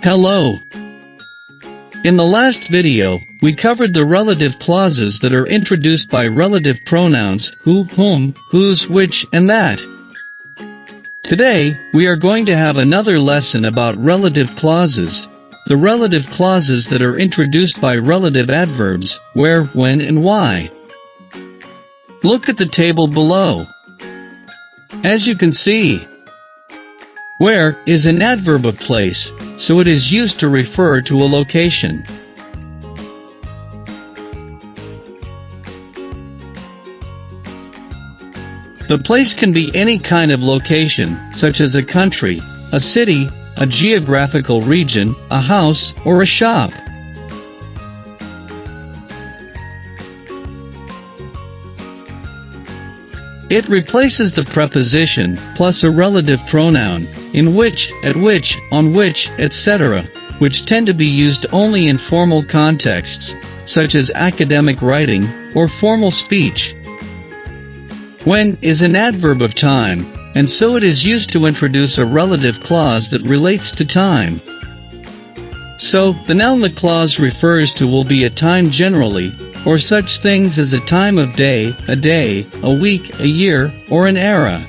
Hello. In the last video, we covered the relative clauses that are introduced by relative pronouns who, whom, whose, which, and that. Today, we are going to have another lesson about relative clauses, the relative clauses that are introduced by relative adverbs, where, when, and why. Look at the table below. As you can see, where is an adverb of place, so it is used to refer to a location. The place can be any kind of location, such as a country, a city, a geographical region, a house, or a shop. It replaces the preposition plus a relative pronoun, in which, at which, on which, etc., which tend to be used only in formal contexts, such as academic writing or formal speech. When is an adverb of time, and so it is used to introduce a relative clause that relates to time. So, the noun the clause refers to will be a time generally, or such things as a time of day, a week, a year, or an era.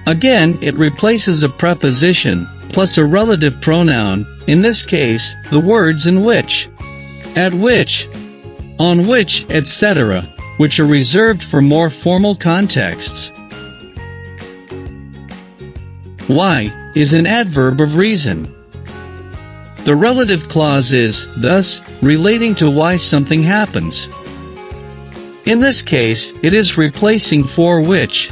Again, it replaces a preposition, plus a relative pronoun, in this case, the words in which, at which, on which, etc., which are reserved for more formal contexts. Why is an adverb of reason. The relative clause is, thus, relating to why something happens. In this case, it is replacing for which.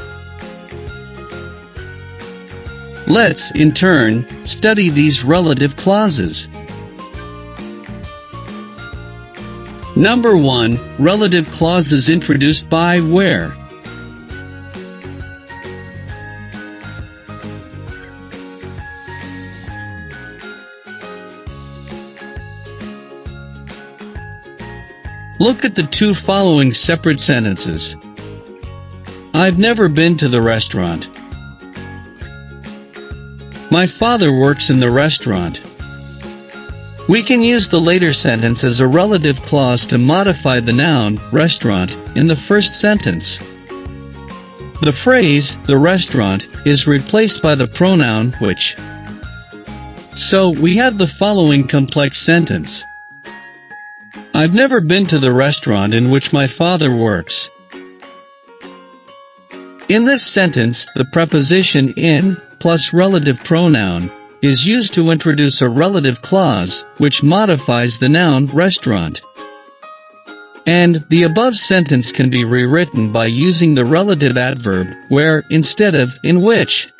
Let's, in turn, study these relative clauses. Number 1. Relative clauses introduced by where. Look at the two following separate sentences. I've never been to the restaurant. My father works in the restaurant. We can use the later sentence as a relative clause to modify the noun, restaurant, in the first sentence. The phrase, the restaurant, is replaced by the pronoun, which. So, we have the following complex sentence. I've never been to the restaurant in which my father works. In this sentence, the preposition in, plus relative pronoun, is used to introduce a relative clause, which modifies the noun restaurant. And the above sentence can be rewritten by using the relative adverb where instead of in which.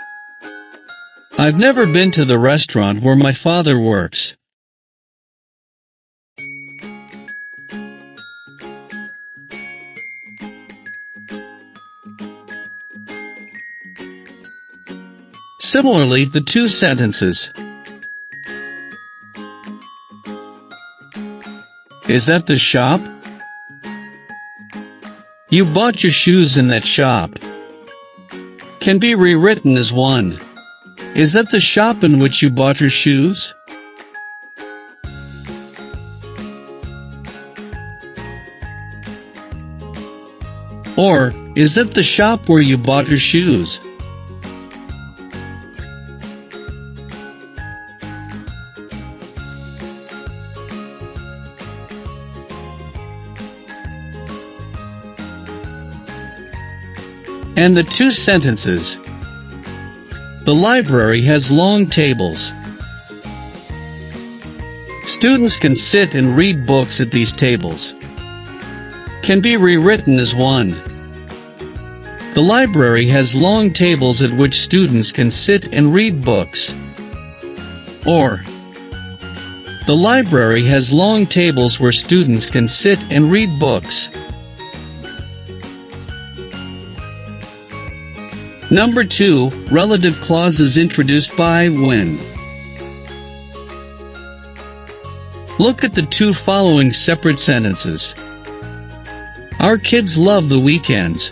I've never been to the restaurant where my father works. Similarly, the two sentences. Is that the shop? You bought your shoes in that shop. Can be rewritten as one. Is that the shop in which you bought your shoes? Or, is that the shop where you bought your shoes? And the two sentences. The library has long tables. Students can sit and read books at these tables. Can be rewritten as one. The library has long tables at which students can sit and read books. Or, the library has long tables where students can sit and read books. Number 2. Relative clauses introduced by when. Look at the two following separate sentences. Our kids love the weekends.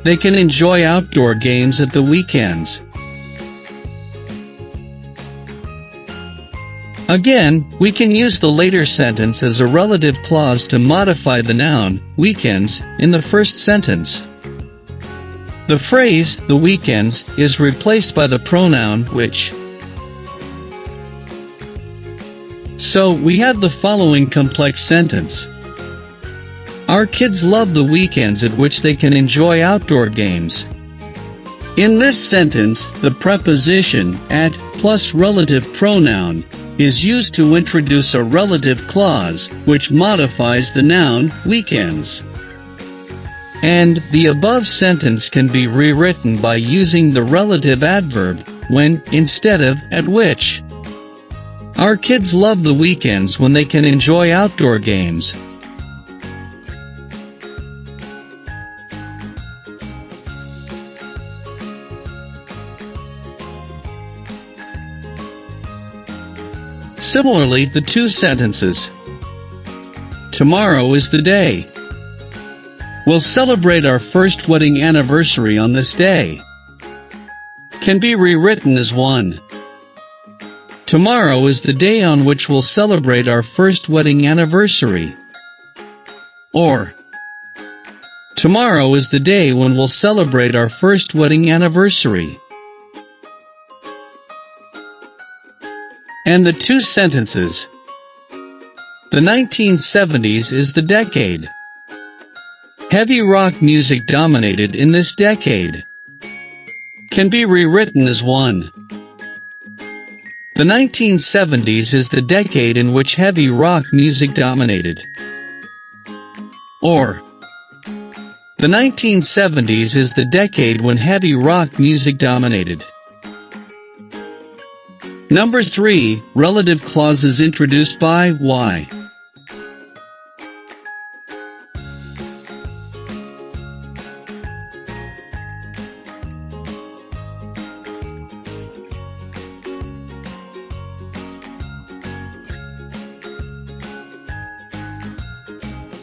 they can enjoy outdoor games at the weekends. Again, we can use the later sentence as a relative clause to modify the noun, weekends, in the first sentence. The phrase, the weekends, is replaced by the pronoun, which. So, we have the following complex sentence. Our kids love the weekends at which they can enjoy outdoor games. In this sentence, the preposition at plus relative pronoun is used to introduce a relative clause, which modifies the noun, weekends. And the above sentence can be rewritten by using the relative adverb, when, instead of, at which. Our kids love the weekends when they can enjoy outdoor games. Similarly, the two sentences. Tomorrow is the day. We'll celebrate our first wedding anniversary on this day. Can be rewritten as one. Tomorrow is the day on which we'll celebrate our first wedding anniversary. Or, tomorrow is the day when we'll celebrate our first wedding anniversary. And the two sentences. The 1970s is the decade. Heavy rock music dominated in this decade. Can be rewritten as one. The 1970s is the decade in which heavy rock music dominated. Or, the 1970s is the decade when heavy rock music dominated. Number 3, relative clauses introduced by why.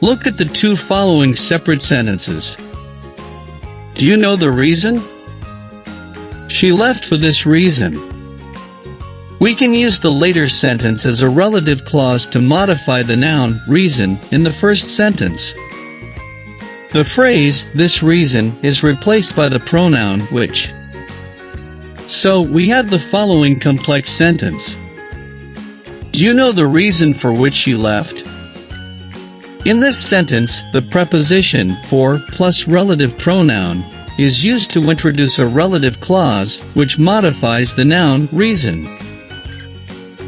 Look at the two following separate sentences. Do you know the reason? She left for this reason. We can use the later sentence as a relative clause to modify the noun, reason, in the first sentence. The phrase, this reason, is replaced by the pronoun, which. So, we have the following complex sentence. Do you know the reason for which you left? In this sentence, the preposition for plus relative pronoun is used to introduce a relative clause, which modifies the noun, reason.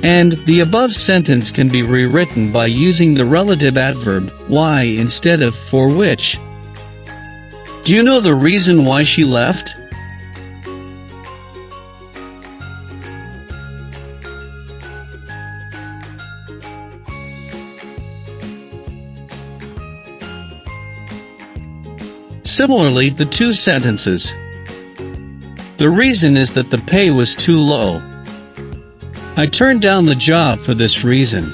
And the above sentence can be rewritten by using the relative adverb, why, instead of for which. Do you know the reason why she left? Similarly, the two sentences. The reason is that the pay was too low. I turned down the job for this reason.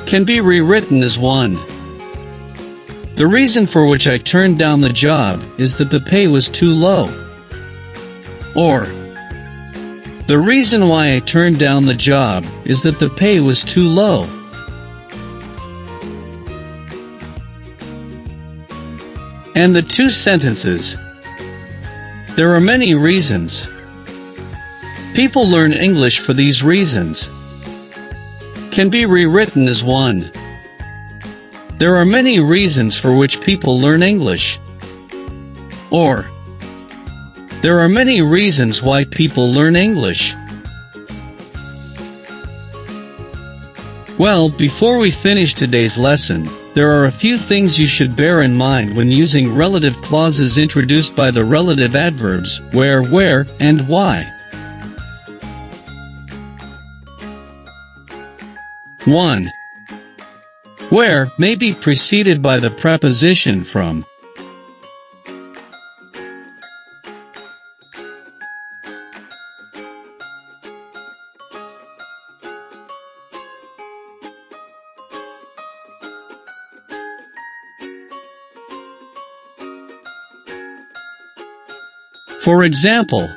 Can be rewritten as one. The reason for which I turned down the job is that the pay was too low. Or, the reason why I turned down the job is that the pay was too low. And the two sentences. There are many reasons. People learn English for these reasons. Can be rewritten as one. There are many reasons for which people learn English. Or, there are many reasons why people learn English. Well, before we finish today's lesson, there are a few things you should bear in mind when using relative clauses introduced by the relative adverbs where, and why. 1. Where may be preceded by the preposition from. For example,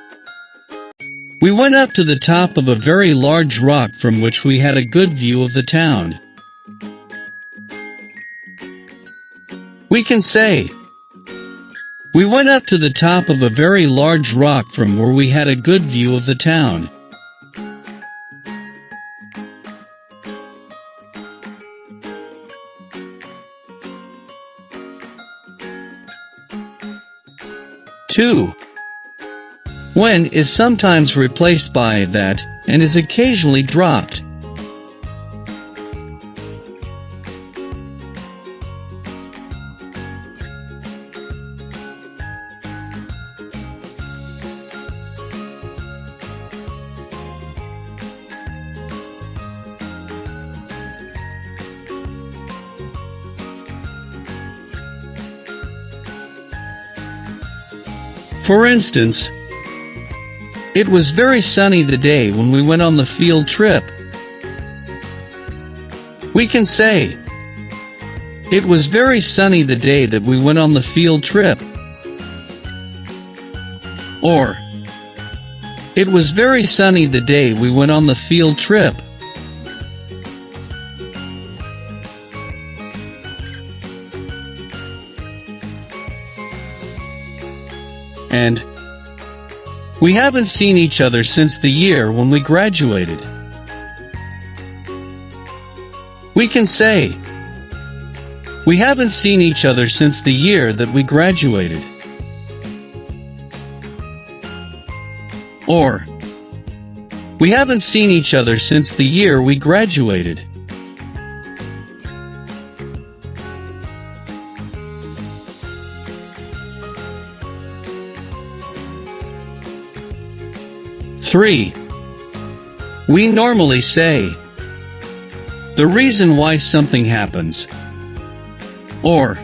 we went up to the top of a very large rock from which we had a good view of the town. We can say, we went up to the top of a very large rock from where we had a good view of the town. Two. When is sometimes replaced by that and is occasionally dropped. For instance, it was very sunny the day when we went on the field trip. We can say, it was very sunny the day that we went on the field trip. Or, it was very sunny the day we went on the field trip. And, we haven't seen each other since the year when we graduated. We can say, we haven't seen each other since the year that we graduated. Or, we haven't seen each other since the year we graduated. Three. We normally say, the reason why something happens, or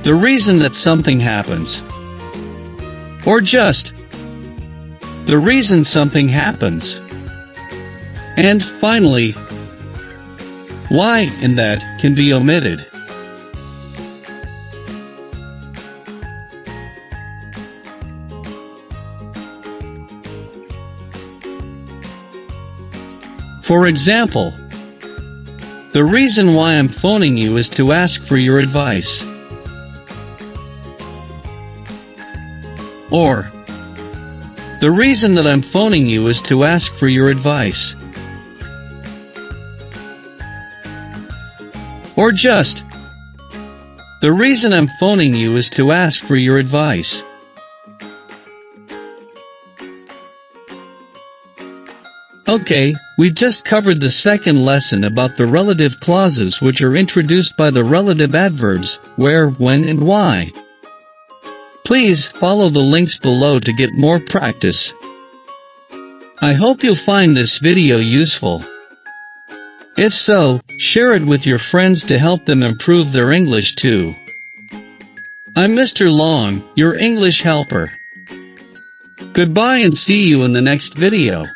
the reason that something happens, or just the reason something happens. And finally, why and that can be omitted. For example, the reason why I'm phoning you is to ask for your advice. Or, the reason that I'm phoning you is to ask for your advice. Or just, the reason I'm phoning you is to ask for your advice. Okay, we've just covered the second lesson about the relative clauses which are introduced by the relative adverbs, where, when, and why. Please follow the links below to get more practice. I hope you'll find this video useful. If so, share it with your friends to help them improve their English too. I'm Mr. Long, your English helper. Goodbye and see you in the next video.